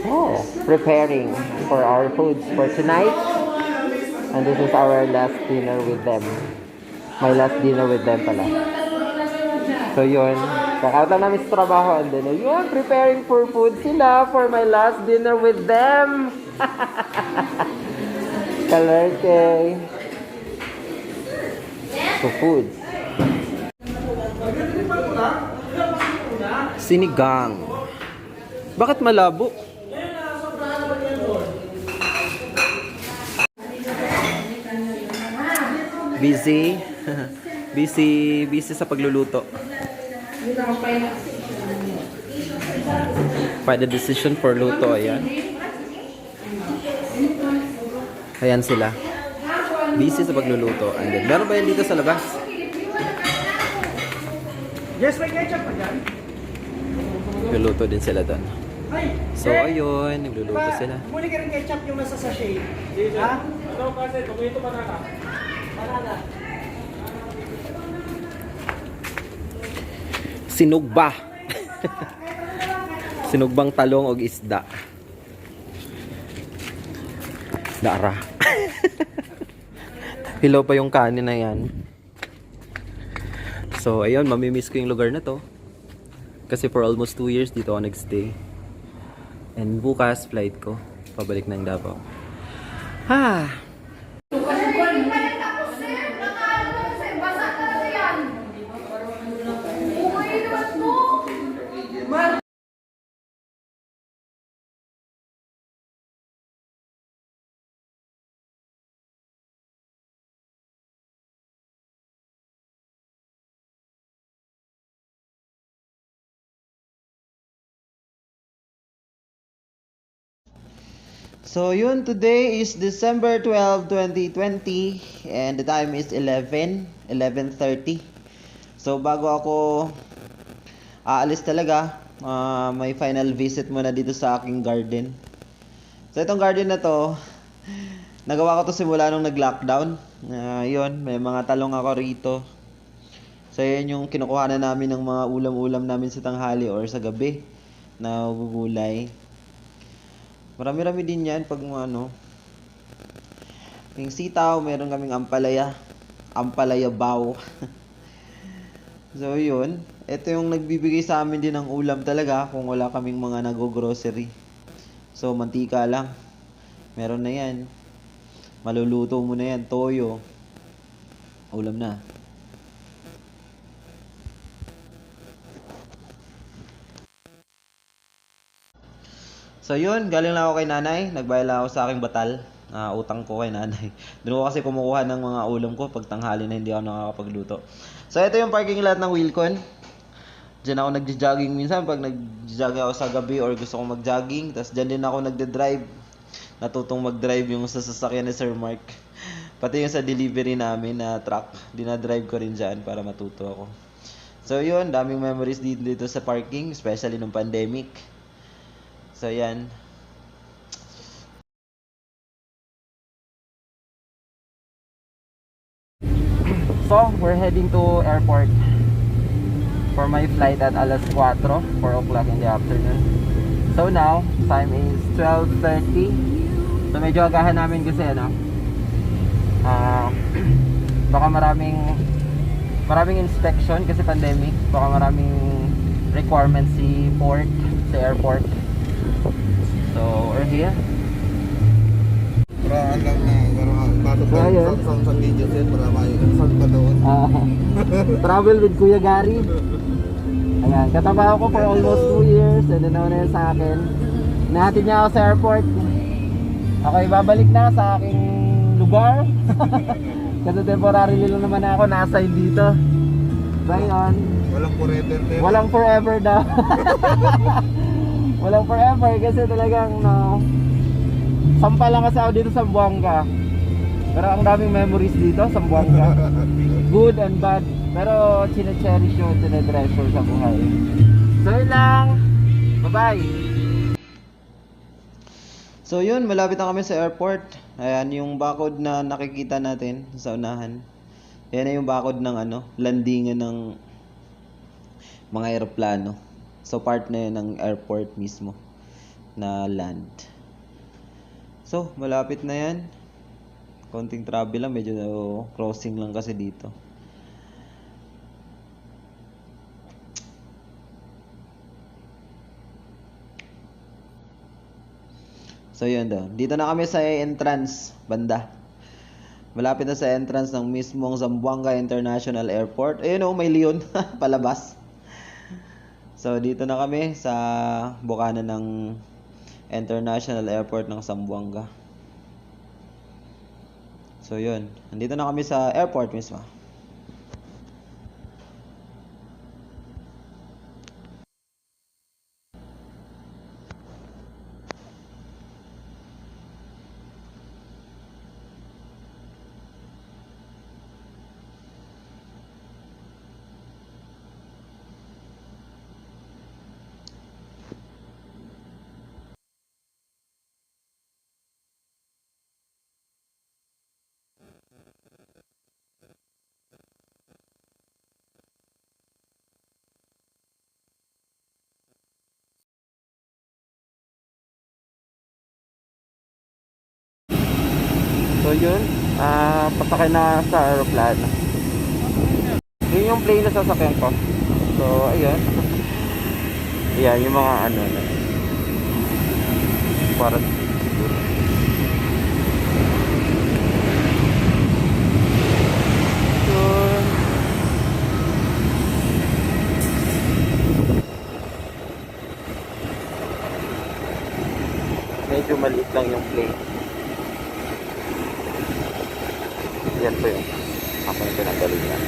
Oh, preparing for our foods for tonight. And this is our last dinner with them. My last dinner with them pala. So yun, kakauta namin sa trabaho and then yun, preparing for food sila for my last dinner with them. Kalerte. So foods. Sinigang. Bakit malabo? Busy. busy sa pagluluto. Find the decision for luto, ayan. Ayan sila. Busy sa pagluluto. And then, meron ba yan dito sa labas? Yes, may ketchup pa dyan. Nagluluto din sila doon. So, ayun. Nagluluto sila. Muli ka rin ketchup yung nasa sachet. Ha? Ano kasi? Ito banana. Banana. Sinugba. Sinugbang talong o isda. Dara. Hilaw pa yung kanin na yan. So, ayun, mamimiss ko yung lugar na to. Kasi for almost 2 years dito ako nagstay. And bukas, flight ko. Pabalik ng Davao. Ha! So yun, today is December 12, 2020 and the time is 11:30. So bago ako aalis talaga, may final visit muna dito sa aking garden. So itong garden na to, nagawa ko to simula nung nag-lockdown. Yun, may mga talong ako rito. So yun yung kinukuha na namin ng mga ulam-ulam namin sa tanghali or sa gabi na gugulay. Marami-rami din yan pag ano. Yung sitaw, meron kaming ampalaya. Ampalaya baw. So yun. Ito yung nagbibigay sa amin din ng ulam talaga kung wala kaming mga nag-grocery. So mantika lang. Meron na yan. Maluluto mo na yan. Toyo. Ulam na. So yun, galing lang ako kay nanay. Nagbayad lang ako sa aking batal. Utang ko kay nanay. Doon ko kasi kumukuha ng mga ulam ko pag tanghali na hindi ako nakakapagluto. So ito yung parking lot ng Wilcon. Diyan ako nagja-jogging minsan pag nag-jogging ako sa gabi or gusto kong mag-jogging. Tapos diyan din ako nagde-drive. Natutong mag-drive yung sa sasakyan ni Sir Mark. Pati yung sa delivery namin na truck. Dinadrive ko rin dyan para matuto ako. So yun, daming memories dito sa parking. Especially nung pandemic. So yan. So we're heading to airport for my flight at alas 4 o'clock in the afternoon. So now time is 12:30. So medyo agahan namin kasi ano, baka maraming inspection kasi pandemic. Baka maraming requirements si airport. So, we're here. Paraan lang na pasok tayo sa video set para may saan pa doon. Travel with Kuya Gary. Ayan, katabaho ko for almost 2 years and then na yan sa akin. Nahatid niya ako sa airport. Okay, babalik na sa aking lugar. Kasi temporarily lang naman ako na-assign dito. So, yun. Walang forever. Walang forever daw. Walang forever kasi talagang no, sampal lang kasi ako dito sa Buanga. Pero ang daming memories dito sa Buanga. Good and bad. Pero chine-cherish yun, chine-treasure sa buhay. So yun lang. Bye-bye. So yun, malapit na kami sa airport. Ayan yung barcode na nakikita natin sa unahan. Ayan na yung barcode ng landingan ng mga eroplano. So part na yun ng airport mismo. na land. So, malapit na yan. Konting travel lang, medyo crossing lang kasi dito. So yun daw. Dito na kami sa entrance banda. Malapit na sa entrance ng mismong Zamboanga International Airport. Ayun oh, may leon palabas. So dito na kami sa bukana ng International Airport ng Zamboanga. So yun, nandito na kami sa airport mismo. So yun, pasakay na sa aeroplano. Yun yung plane na sasakyan ko. So ayun. Ayan, yung mga ano na. Para yun. Medyo maliit lang yung plane. Yan po yun. Ako yung pinagaling yan.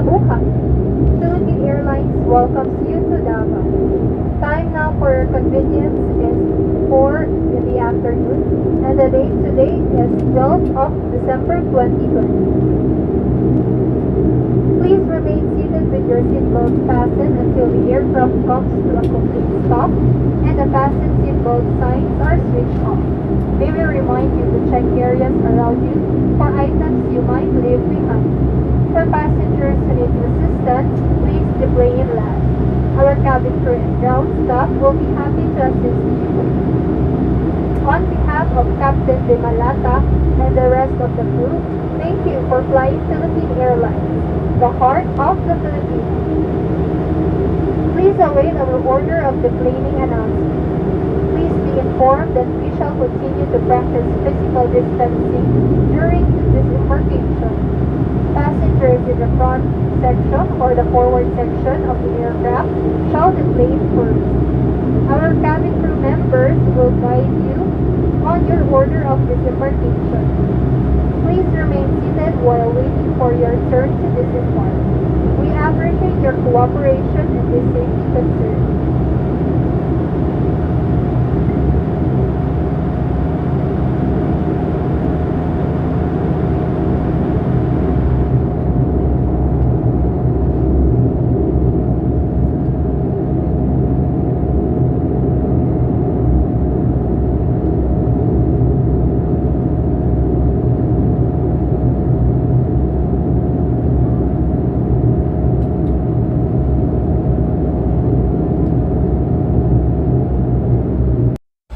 Mabuhay! Philippine Airlines welcomes you to Davao. Time now for your convenience is 4 in the afternoon, and the date today is 12th of December 2020. Please remain seated with your seatbelt fastened until the aircraft comes to a complete stop and the fasten seatbelt signs are switched off. May we remind you to check areas around you for items you might leave behind. For passengers who need assistance, please the plane last. Our cabin crew and ground staff will be happy to assist you. On behalf of Captain De Malata and the rest of the crew, thank you for flying Philippine Airlines, the heart of the Philippines. Please await our order of deplaning announcement. Please be informed that we shall continue to practice physical distancing during this embarkation. Passengers in the front section or the forward section of the aircraft shall deplane first. Our cabin crew members will guide you on your order of disembarkation. Please remain seated while waiting for your turn to disembark. We appreciate your cooperation in this safety concern.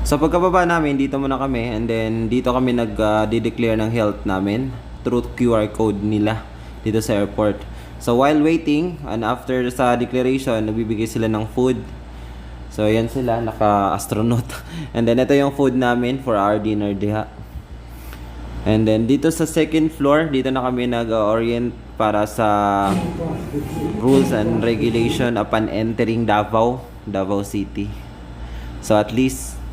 So pagkababa namin, dito muna kami, and then dito kami nag-declare ng health namin through QR code nila dito sa airport. So while waiting and after sa declaration, nagbibigay sila ng food. So yan sila, naka-astronaut. And then ito yung food namin for our dinner diha. And then dito sa second floor, dito na kami nag-orient para sa rules and regulation upon entering Davao City. So at least